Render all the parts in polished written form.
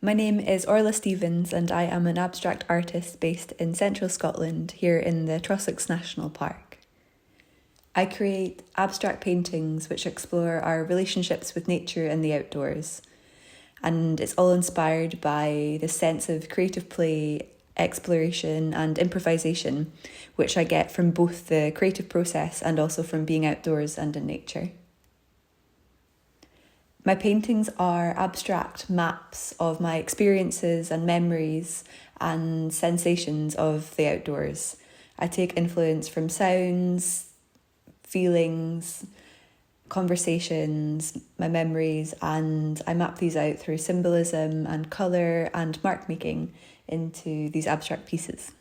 My name is Orla Stevens and I am an abstract artist based in central Scotland, here in the Trossachs National Park. I create abstract paintings which explore our relationships with nature and the outdoors, and it's all inspired by the sense of creative play, exploration and improvisation, which I get from both the creative process and also from being outdoors and in nature. My paintings are abstract maps of my experiences and memories and sensations of the outdoors. I take influence from sounds, feelings, conversations, my memories, and I map these out through symbolism and colour and mark making into these abstract pieces.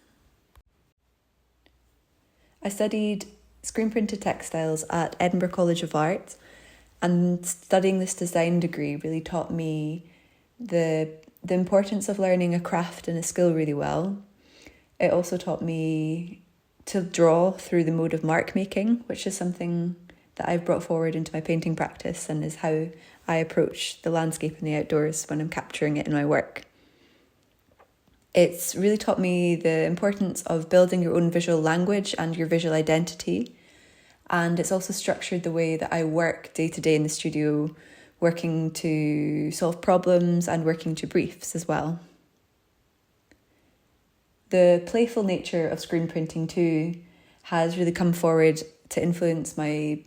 I studied screen printed textiles at Edinburgh College of Art, and studying this design degree really taught me the importance of learning a craft and a skill really well. It also taught me to draw through the mode of mark making, which is something that I've brought forward into my painting practice and is how I approach the landscape and the outdoors when I'm capturing it in my work. It's really taught me the importance of building your own visual language and your visual identity. And it's also structured the way that I work day to day in the studio, working to solve problems and working to briefs as well. The playful nature of screen printing too has really come forward to influence my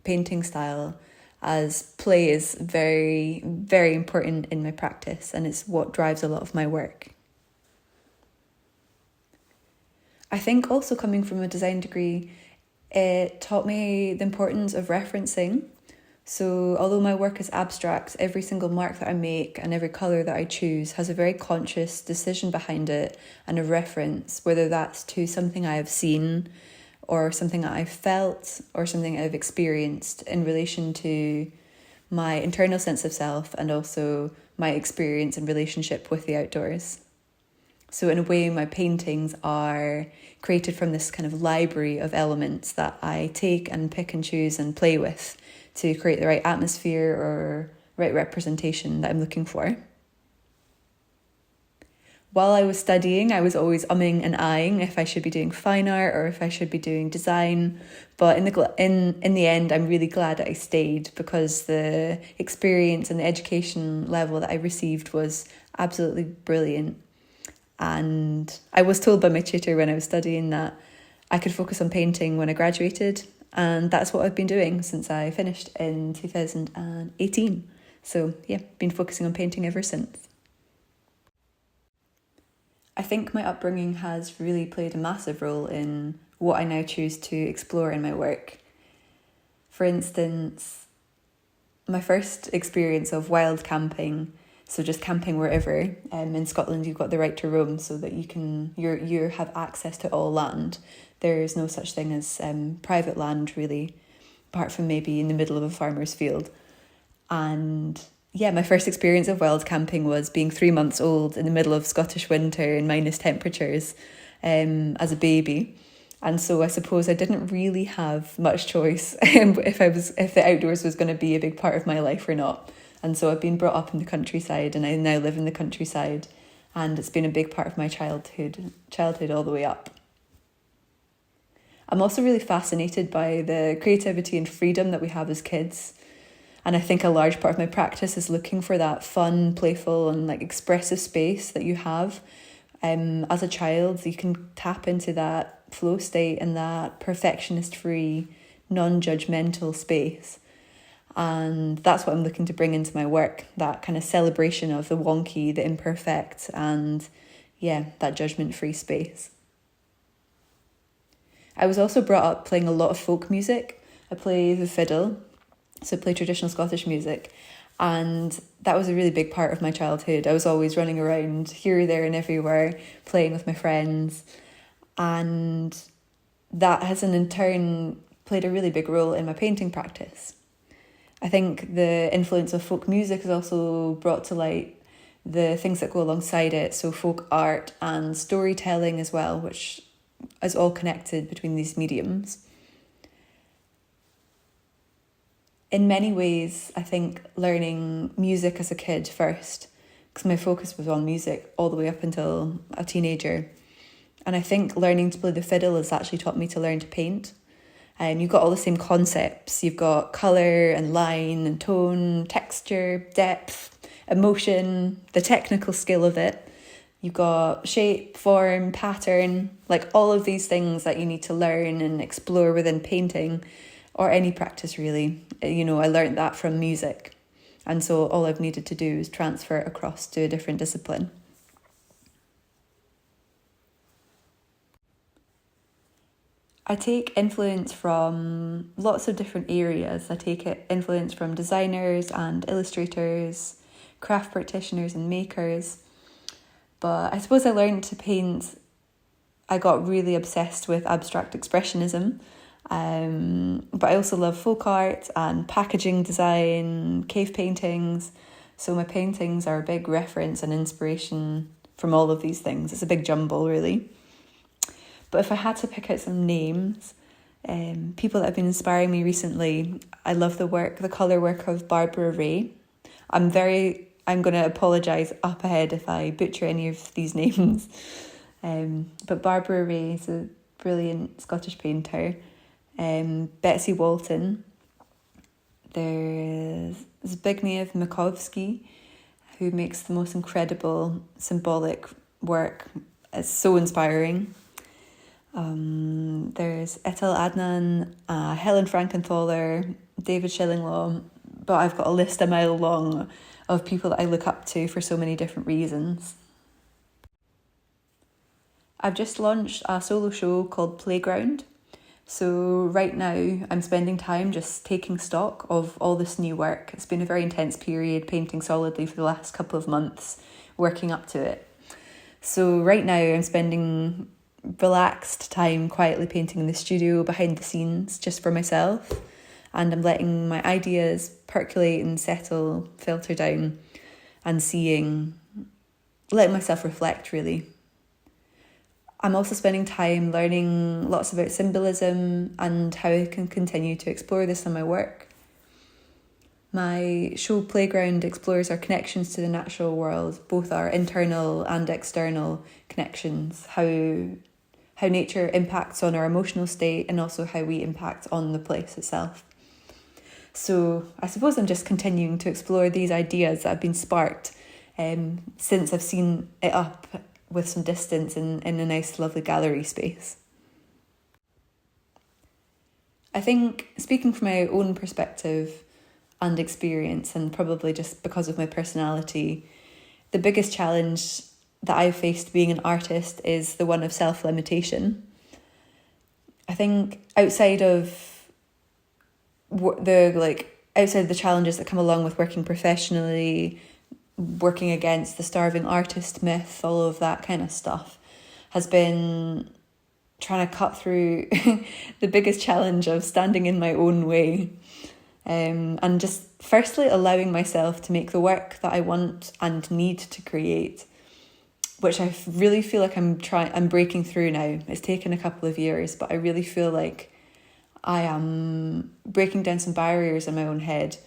painting style, as play is very, very important in my practice and it's what drives a lot of my work. I think also coming from a design degree, it taught me the importance of referencing. So although my work is abstract, every single mark that I make and every colour that I choose has a very conscious decision behind it and a reference, whether that's to something I have seen or something that I've felt or something I've experienced in relation to my internal sense of self and also my experience and relationship with the outdoors. So in a way, my paintings are created from this kind of library of elements that I take and pick and choose and play with to create the right atmosphere or right representation that I'm looking for. While I was studying, I was always umming and ahhing if I should be doing fine art or if I should be doing design. But in the end, I'm really glad that I stayed, because the experience and the education level that I received was absolutely brilliant. And I was told by my tutor when I was studying that I could focus on painting when I graduated. And that's what I've been doing since I finished in 2018. So yeah, been focusing on painting ever since. I think my upbringing has really played a massive role in what I now choose to explore in my work. For instance, my first experience of wild camping, so just camping wherever. In Scotland, you've got the right to roam, so that you have access to all land. There is no such thing as private land, really, apart from maybe in the middle of a farmer's field. And yeah, my first experience of wild camping was being 3 months old in the middle of Scottish winter in minus temperatures as a baby. And so I suppose I didn't really have much choice if the outdoors was going to be a big part of my life or not. And so I've been brought up in the countryside and I now live in the countryside, and it's been a big part of my childhood all the way up. I'm also really fascinated by the creativity and freedom that we have as kids. And I think a large part of my practice is looking for that fun, playful and expressive space that you have. As a child, you can tap into that flow state and that perfectionist-free, non-judgmental space. And that's what I'm looking to bring into my work, that kind of celebration of the wonky, the imperfect, and yeah, that judgment-free space. I was also brought up playing a lot of folk music. I play the fiddle, so I play traditional Scottish music, and that was a really big part of my childhood. I was always running around here, there and everywhere, playing with my friends, and that has in turn played a really big role in my painting practice. I think the influence of folk music has also brought to light the things that go alongside it, so folk art and storytelling as well, which is all connected between these mediums. In many ways, I think learning music as a kid first because my focus was on music all the way up until a teenager. And I think learning to play the fiddle has actually taught me to learn to paint. You've got all the same concepts. You've got colour and line and tone, texture, depth, emotion, the technical skill of it. You've got shape, form, pattern, like all of these things that you need to learn and explore within painting or any practice really. I learned that from music. And so all I've needed to do is transfer it across to a different discipline. I take influence from lots of different areas. I take influence from designers and illustrators, craft practitioners and makers. But I suppose I learned to paint, I got really obsessed with abstract expressionism. But I also love folk art and packaging design, cave paintings. So my paintings are a big reference and inspiration from all of these things. It's a big jumble, really. But if I had to pick out some names, people that have been inspiring me recently, I love the colour work of Barbara Ray. I'm going to apologise up ahead if I butcher any of these names. But Barbara Ray is a brilliant Scottish painter. Betsy Walton. There's Zbigniew Makowski, who makes the most incredible symbolic work. It's so inspiring. There's Etel Adnan, Helen Frankenthaler, David Shillinglaw, but I've got a list a mile long of people that I look up to for so many different reasons. I've just launched a solo show called Playground. So right now I'm spending time just taking stock of all this new work. It's been a very intense period painting solidly for the last couple of months, working up to it. So right now I'm spending relaxed time quietly painting in the studio behind the scenes just for myself, and I'm letting my ideas percolate and settle, filter down, and letting myself reflect really. I'm also spending time learning lots about symbolism and how I can continue to explore this in my work. My show Playground explores our connections to the natural world, both our internal and external connections, how nature impacts on our emotional state and also how we impact on the place itself. So I suppose I'm just continuing to explore these ideas that have been sparked since I've seen it up with some distance in a nice, lovely gallery space. I think, speaking from my own perspective and experience, and probably just because of my personality, the biggest challenge that I've faced being an artist is the one of self-limitation. I think outside of the challenges that come along with working professionally, working against the starving artist myth, all of that kind of stuff, has been trying to cut through the biggest challenge of standing in my own way, and just firstly allowing myself to make the work that I want and need to create, which I really feel like I'm breaking through now. It's taken a couple of years, but I really feel like I am breaking down some barriers in my own head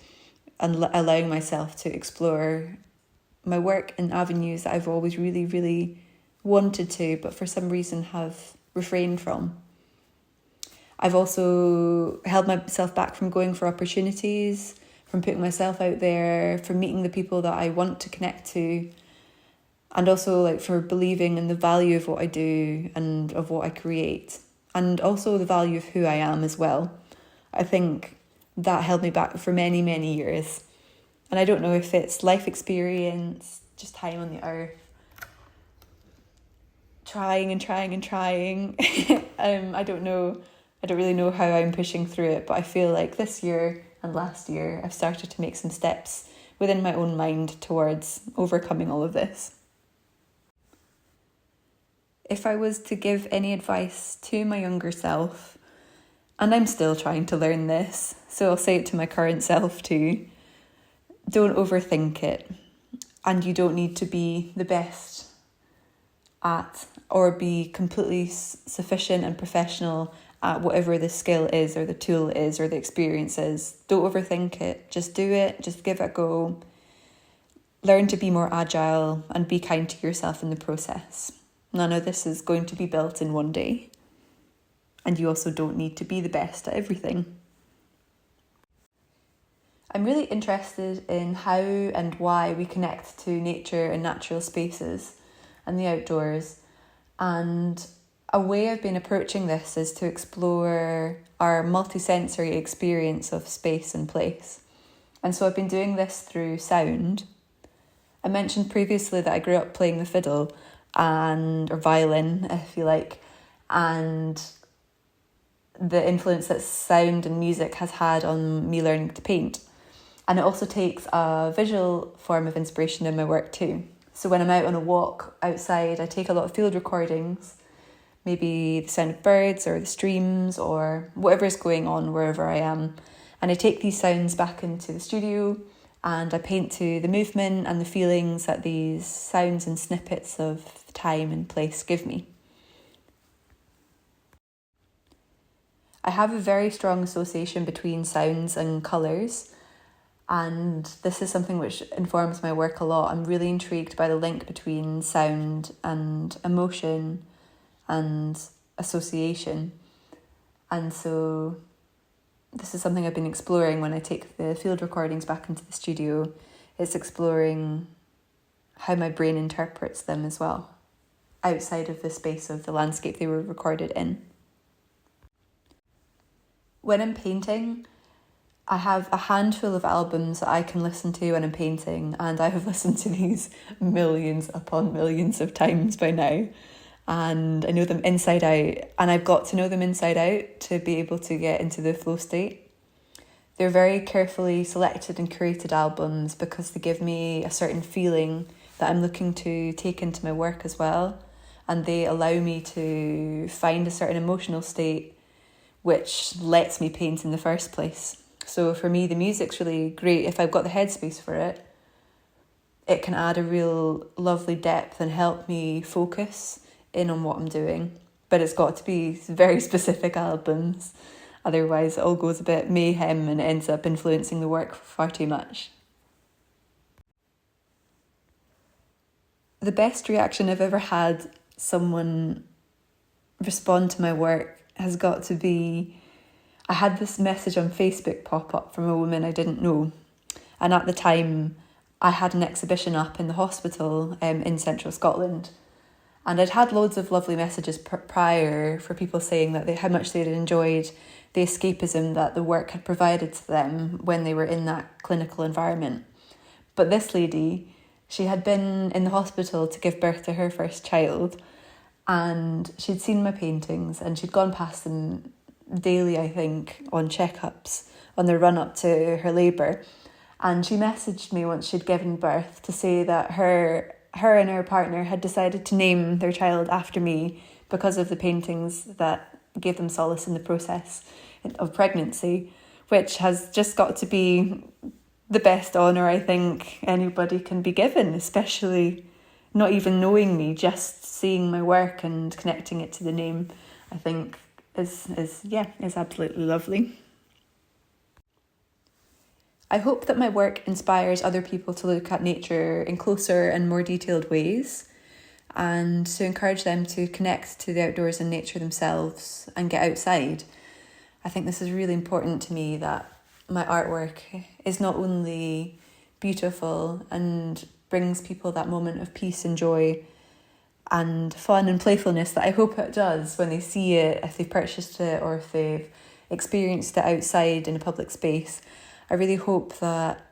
and allowing myself to explore my work in avenues that I've always really, really wanted to, but for some reason have refrained from. I've also held myself back from going for opportunities, from putting myself out there, from meeting the people that I want to connect to, and also for believing in the value of what I do and of what I create, and also the value of who I am as well. I think that held me back for many, many years. And I don't know if it's life experience, just time on the earth, trying. I don't know. I don't really know how I'm pushing through it, but I feel like this year and last year I've started to make some steps within my own mind towards overcoming all of this. If I was to give any advice to my younger self, and I'm still trying to learn this, so I'll say it to my current self too, don't overthink it, and you don't need to be the best at or be completely sufficient and professional at whatever the skill is or the tool is or the experience is. Don't overthink it. Just do it. Just give it a go. learn to be more agile and be kind to yourself in the process. None of this is going to be built in one day. And you also don't need to be the best at everything. I'm really interested in how and why we connect to nature and natural spaces and the outdoors. And a way I've been approaching this is to explore our multisensory experience of space and place. And so I've been doing this through sound. I mentioned previously that I grew up playing the fiddle or violin, if you like, and the influence that sound and music has had on me learning to paint. And it also takes a visual form of inspiration in my work too. So when I'm out on a walk outside, I take a lot of field recordings, maybe the sound of birds or the streams or whatever is going on wherever I am. And I take these sounds back into the studio and I paint to the movement and the feelings that these sounds and snippets of time and place give me. I have a very strong association between sounds and colours, and this is something which informs my work a lot. I'm really intrigued by the link between sound and emotion and association. And so this is something I've been exploring when I take the field recordings back into the studio. It's exploring how my brain interprets them as well, outside of the space of the landscape they were recorded in. When I'm painting, I have a handful of albums that I can listen to when I'm painting, and I have listened to these millions upon millions of times by now, and I know them inside out, and I've got to know them inside out to be able to get into the flow state. They're very carefully selected and curated albums because they give me a certain feeling that I'm looking to take into my work as well, and they allow me to find a certain emotional state which lets me paint in the first place. So for me, the music's really great. If I've got the headspace for it, it can add a real lovely depth and help me focus in on what I'm doing. But it's got to be very specific albums. Otherwise, it all goes a bit mayhem and ends up influencing the work far too much. The best reaction I've ever had someone respond to my work has got to be, I had this message on Facebook pop up from a woman I didn't know. And at the time, I had an exhibition up in the hospital in central Scotland. And I'd had loads of lovely messages prior for people saying that how much they'd enjoyed the escapism that the work had provided to them when they were in that clinical environment. But this lady, she had been in the hospital to give birth to her first child, and she'd seen my paintings and she'd gone past them daily, I think, on checkups on the run up to her labour. And she messaged me once she'd given birth to say that her and her partner had decided to name their child after me because of the paintings that gave them solace in the process of pregnancy, which has just got to be the best honour I think anybody can be given, especially not even knowing me, just seeing my work and connecting it to the name, I think is absolutely lovely. I hope that my work inspires other people to look at nature in closer and more detailed ways, and to encourage them to connect to the outdoors and nature themselves and get outside. I think this is really important to me, that my artwork is not only beautiful and brings people that moment of peace and joy and fun and playfulness that I hope it does when they see it, if they've purchased it or if they've experienced it outside in a public space. I really hope that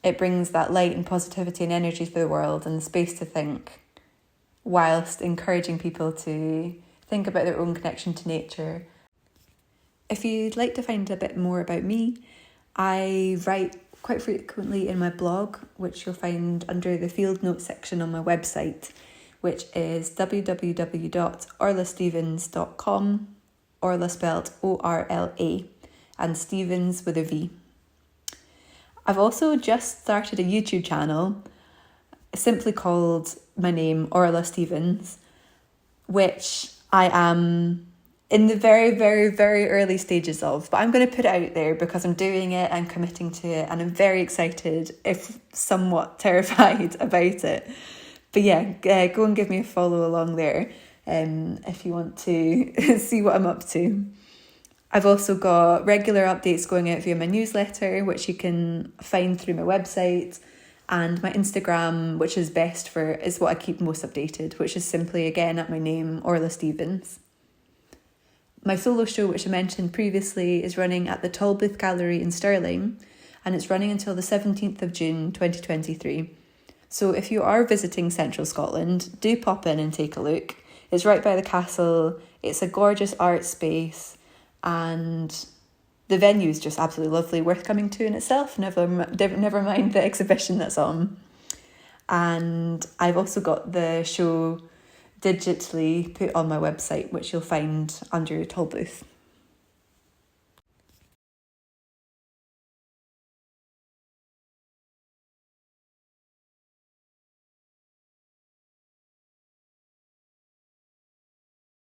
it brings that light and positivity and energy for the world and the space to think, whilst encouraging people to think about their own connection to nature. If you'd like to find a bit more about me, I write quite frequently in my blog, which you'll find under the field notes section on my website, which is www.orlastevens.com, Orla spelled O-R-L-A, and Stevens with a V. I've also just started a YouTube channel simply called my name, Orla Stevens, which I am in the very, very, very early stages of, but I'm going to put it out there because I'm doing it, I'm committing to it, and I'm very excited, if somewhat terrified about it. But yeah, go and give me a follow along there if you want to see what I'm up to. I've also got regular updates going out via my newsletter, which you can find through my website, and my Instagram, which is what I keep most updated, which is simply, again, at my name, Orla Stevens. My solo show, which I mentioned previously, is running at the Tolbooth Gallery in Stirling, and it's running until the 17th of June 2023. So if you are visiting Central Scotland, do pop in and take a look. It's right by the castle, it's a gorgeous art space, and the venue is just absolutely lovely, worth coming to in itself, never mind the exhibition that's on. And I've also got the show digitally put on my website, which you'll find under Tolbooth.